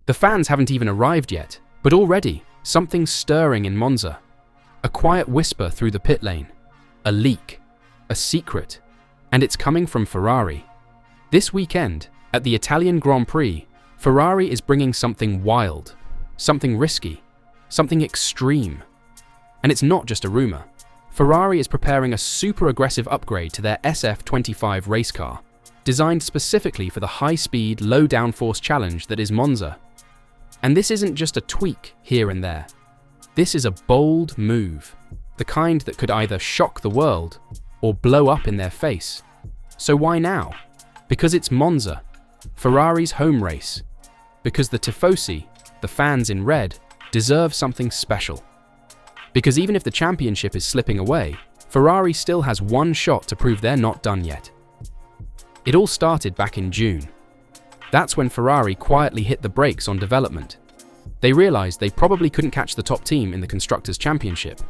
The fans haven't even arrived yet, but already, something's stirring in Monza. A quiet whisper through the pit lane. A leak. A secret. And it's coming from Ferrari. This weekend, at the Italian Grand Prix, Ferrari is bringing something wild, something risky, something extreme. And it's not just a rumor. Ferrari is preparing a super aggressive upgrade to their SF25 race car, designed specifically for the high-speed, low-downforce challenge that is Monza. And this isn't just a tweak here and there. This is a bold move, the kind that could either shock the world or blow up in their face. So why now? Because it's Monza, Ferrari's home race. Because the tifosi, the fans in red, deserve something special. Because even if the championship is slipping away, Ferrari still has one shot to prove they're not done yet. It all started back in June. That's when Ferrari quietly hit the brakes on development. They realized they probably couldn't catch the top team in the Constructors' Championship.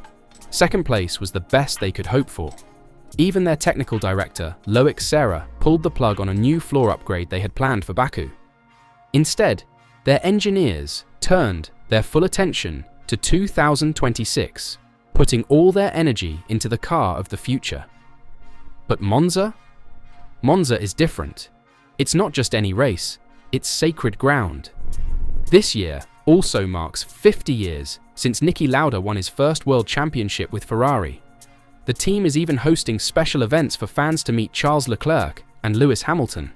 Second place was the best they could hope for. Even their technical director, Loic Serra, pulled the plug on a new floor upgrade they had planned for Baku. Instead, their engineers turned their full attention to 2026, putting all their energy into the car of the future. But Monza? Monza is different. It's not just any race, it's sacred ground. This year also marks 50 years since Niki Lauda won his first world championship with Ferrari. The team is even hosting special events for fans to meet Charles Leclerc and Lewis Hamilton.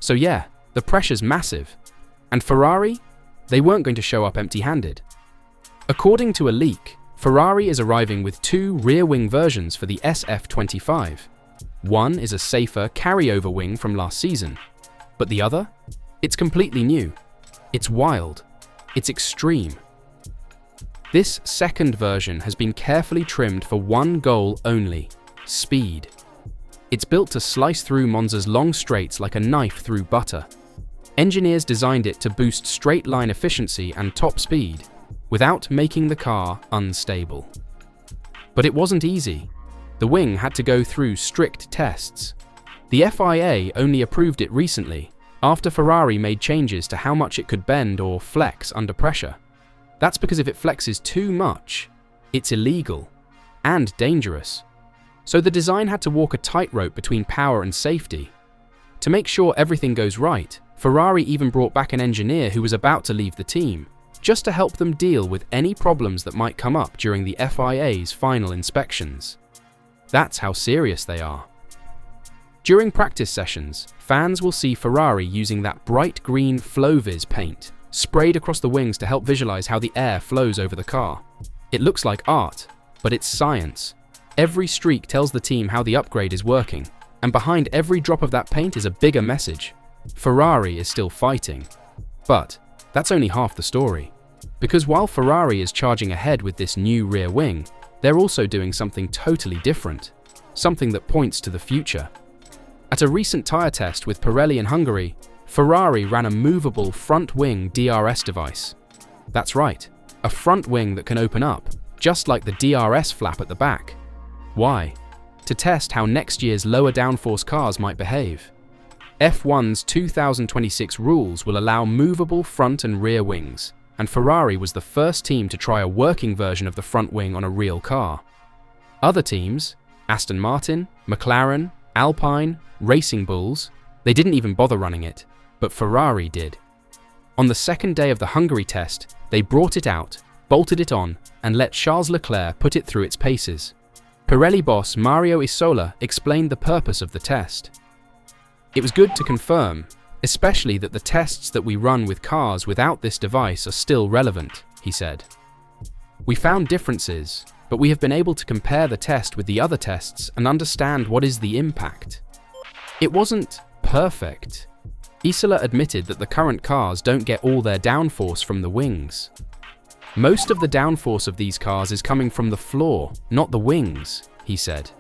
So yeah, the pressure's massive. And Ferrari? They weren't going to show up empty-handed. According to a leak, Ferrari is arriving with two rear-wing versions for the SF25. One is a safer carryover wing from last season, but the other? It's completely new. It's wild. It's extreme. This second version has been carefully trimmed for one goal only: speed. It's built to slice through Monza's long straights like a knife through butter. Engineers designed it to boost straight-line efficiency and top speed, without making the car unstable. But it wasn't easy. The wing had to go through strict tests. The FIA only approved it recently, after Ferrari made changes to how much it could bend or flex under pressure. That's because if it flexes too much, it's illegal and dangerous. So the design had to walk a tightrope between power and safety. To make sure everything goes right, Ferrari even brought back an engineer who was about to leave the team, just to help them deal with any problems that might come up during the FIA's final inspections. That's how serious they are. During practice sessions, fans will see Ferrari using that bright green FlowVis paint, sprayed across the wings to help visualize how the air flows over the car. It looks like art, but it's science. Every streak tells the team how the upgrade is working, and behind every drop of that paint is a bigger message. Ferrari is still fighting. But that's only half the story. Because while Ferrari is charging ahead with this new rear wing, they're also doing something totally different, something that points to the future. At a recent tyre test with Pirelli in Hungary, Ferrari ran a movable front wing DRS device. That's right, a front wing that can open up, just like the DRS flap at the back. Why? To test how next year's lower downforce cars might behave. F1's 2026 rules will allow movable front and rear wings, and Ferrari was the first team to try a working version of the front wing on a real car. Other teams, Aston Martin, McLaren, Alpine, Racing Bulls, they didn't even bother running it, but Ferrari did. On the second day of the Hungary test, they brought it out, bolted it on, and let Charles Leclerc put it through its paces. Pirelli boss Mario Isola explained the purpose of the test. It was good to confirm, especially that the tests that we run with cars without this device are still relevant, he said. We found differences, but we have been able to compare the test with the other tests and understand what is the impact. It wasn't perfect. Isola admitted that the current cars don't get all their downforce from the wings. Most of the downforce of these cars is coming from the floor, not the wings, he said.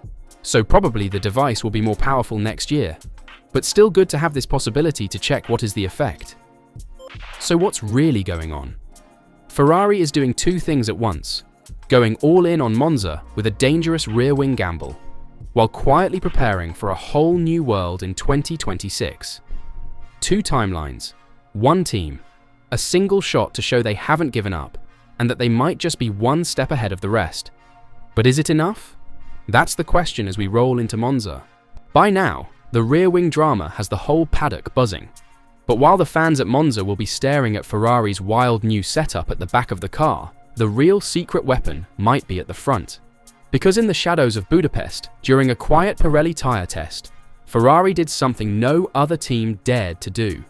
So probably the device will be more powerful next year, but still good to have this possibility to check what is the effect. So what's really going on? Ferrari is doing two things at once, going all in on Monza with a dangerous rear wing gamble, while quietly preparing for a whole new world in 2026. Two timelines, one team, A single shot to show they haven't given up and that they might just be one step ahead of the rest. But is it enough? That's the question as we roll into Monza. By now, the rear wing drama has the whole paddock buzzing. But while the fans at Monza will be staring at Ferrari's wild new setup at the back of the car, the real secret weapon might be at the front. Because in the shadows of Budapest, during a quiet Pirelli tyre test, Ferrari did something no other team dared to do.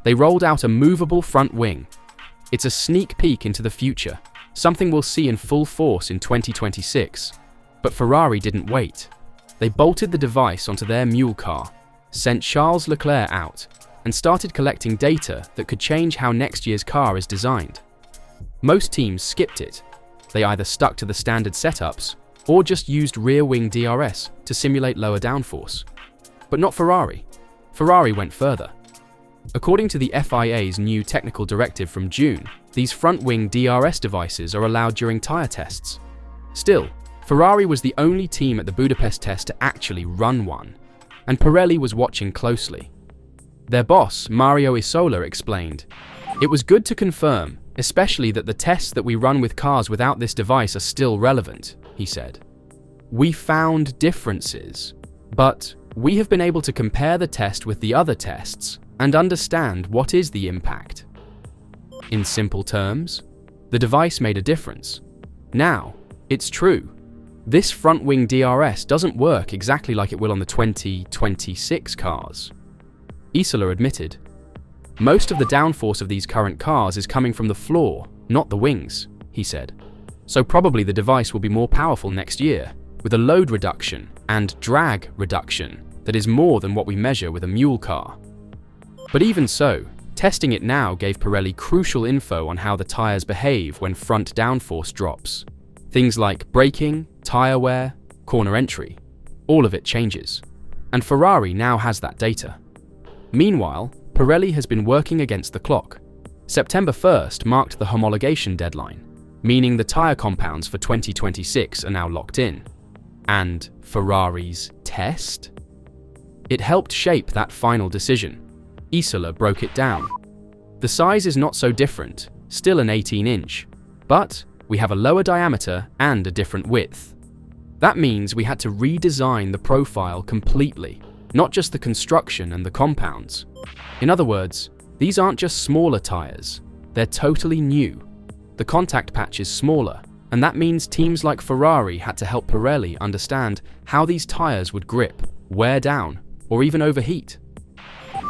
They rolled out a movable front wing. It's a sneak peek into the future, something we'll see in full force in 2026. But Ferrari didn't wait. They bolted the device onto their mule car, sent Charles Leclerc out, and started collecting data that could change how next year's car is designed. Most teams skipped it. They either stuck to the standard setups or just used rear-wing DRS to simulate lower downforce. But not Ferrari. Ferrari went further. According to the FIA's new technical directive from June, these front-wing DRS devices are allowed during tyre tests. Still, Ferrari was the only team at the Budapest test to actually run one, and Pirelli was watching closely. Their boss, Mario Isola, explained, "It was good to confirm, especially that the tests that we run with cars without this device are still relevant," he said. "We found differences, but we have been able to compare the test with the other tests and understand what is the impact." In simple terms, the device made a difference. Now, it's true. This front-wing DRS doesn't work exactly like it will on the 2026 cars. Isola admitted, "Most of the downforce of these current cars is coming from the floor, not the wings," he said. "So probably the device will be more powerful next year, with a load reduction and drag reduction that is more than what we measure with a mule car." But even so, testing it now gave Pirelli crucial info on how the tyres behave when front downforce drops. Things like braking, tyre wear, corner entry, all of it changes. And Ferrari now has that data. Meanwhile, Pirelli has been working against the clock. September 1st marked the homologation deadline, meaning the tyre compounds for 2026 are now locked in. And Ferrari's test? It helped shape that final decision. Isola broke it down. The size is not so different, still an 18-inch, but we have a lower diameter and a different width. That means we had to redesign the profile completely, not just the construction and the compounds. In other words, these aren't just smaller tyres, they're totally new. The contact patch is smaller, and that means teams like Ferrari had to help Pirelli understand how these tyres would grip, wear down, or even overheat.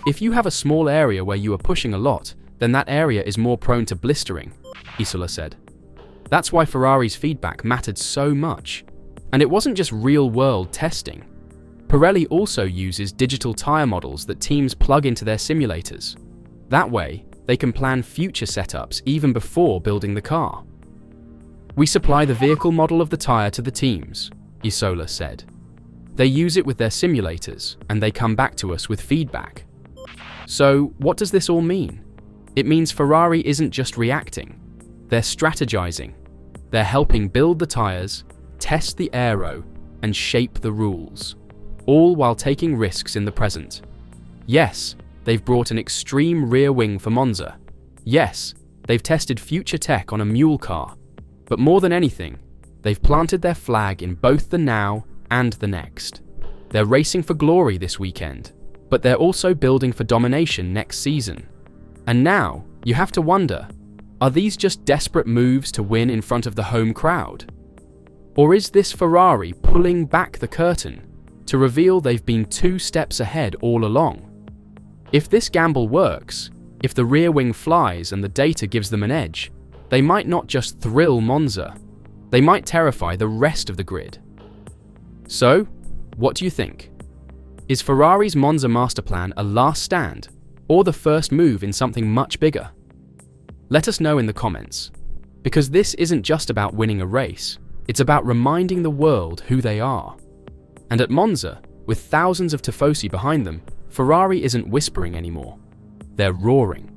If you have a small area where you are pushing a lot, then that area is more prone to blistering, Isola said. That's why Ferrari's feedback mattered so much. And it wasn't just real-world testing. Pirelli also uses digital tyre models that teams plug into their simulators. That way, they can plan future setups even before building the car. "We supply the vehicle model of the tyre to the teams," Isola said. "They use it with their simulators, and they come back to us with feedback." So, what does this all mean? It means Ferrari isn't just reacting. They're strategizing. They're helping build the tyres, test the aero, and shape the rules, all while taking risks in the present. Yes, they've brought an extreme rear wing for Monza. Yes, they've tested future tech on a mule car. But more than anything, they've planted their flag in both the now and the next. They're racing for glory this weekend, but they're also building for domination next season. And now, you have to wonder, are these just desperate moves to win in front of the home crowd? Or is this Ferrari pulling back the curtain to reveal they've been 2 steps ahead all along? If this gamble works, if the rear wing flies and the data gives them an edge, they might not just thrill Monza, they might terrify the rest of the grid. So, what do you think? Is Ferrari's Monza master plan a last stand, or the first move in something much bigger? Let us know in the comments, because this isn't just about winning a race, it's about reminding the world who they are. And at Monza, with thousands of tifosi behind them, Ferrari isn't whispering anymore. They're roaring.